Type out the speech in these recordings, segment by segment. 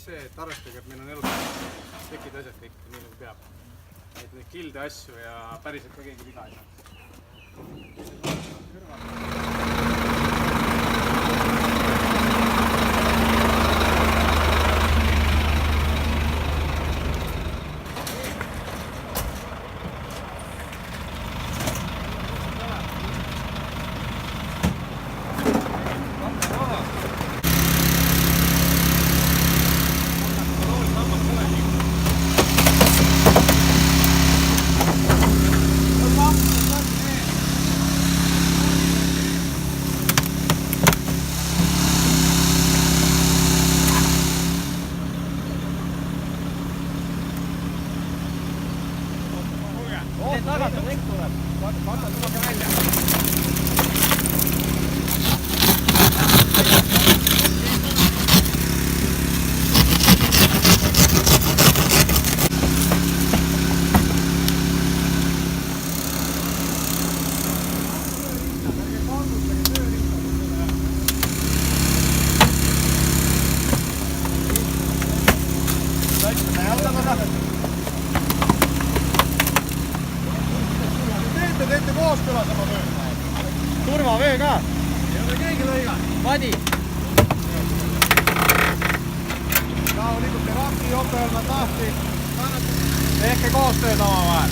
see, et arvestage, et meil on elus tekid asjad kõik nii nagu peab. Et neid kilde asju ja päriselt ka keegi viga ei saa. Teete kooskõlas oma töö. Turvavöö ka? Ei ole keegi lõiga. Vadi. Rahulikult Iraki jopeelmad lahti. Tehke koostööd oma vahel.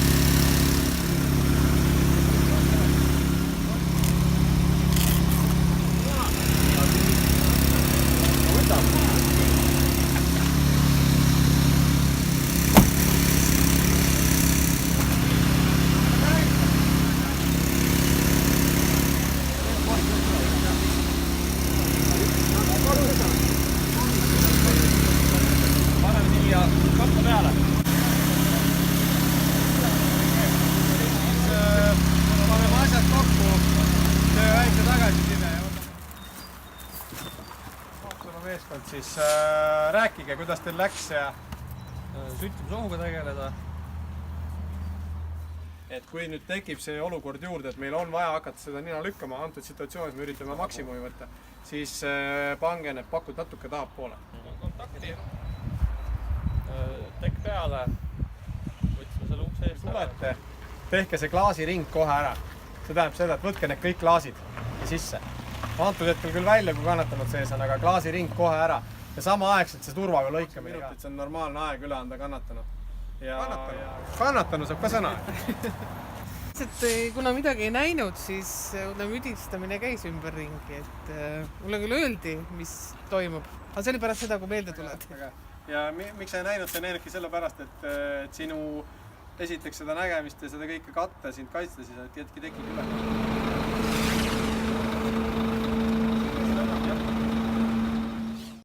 Siis rääkige, kuidas teil läks ja süttimisooga tegeleda. Et kui nüüd tekib see olukord juurde, et meil on vaja hakata seda nina lükkama, antud situatsioonis me üritame maksimumi võtta, siis pange need pakud natuke tahapoole. Kontakti. Tekk peale. Võtsime selle ukse eest tulete, tehke see klaasiring kohe ära. See tähendab seda, et võtke need kõik klaasid sisse. Antud hetkel küll välja, kui kannatanud sees on, aga klaasiring kohe ära. Ja sama aegselt see turvaga lõikamine ka. See on normaalne aeg üle anda kannatanu. Kannatanu saab ka sõna. Kuna midagi ei näinud, siis müdistamine käis ümber ringi. Mulle küll öeldi, mis toimub. Aga see oli pärast seda, kui meelde tuled. Ja miks sa ei näinud? See näinudki sellepärast, et sinu esiteks seda nägemist ja seda kõike katta ja sind kaitsta, siis jätki tekib üle.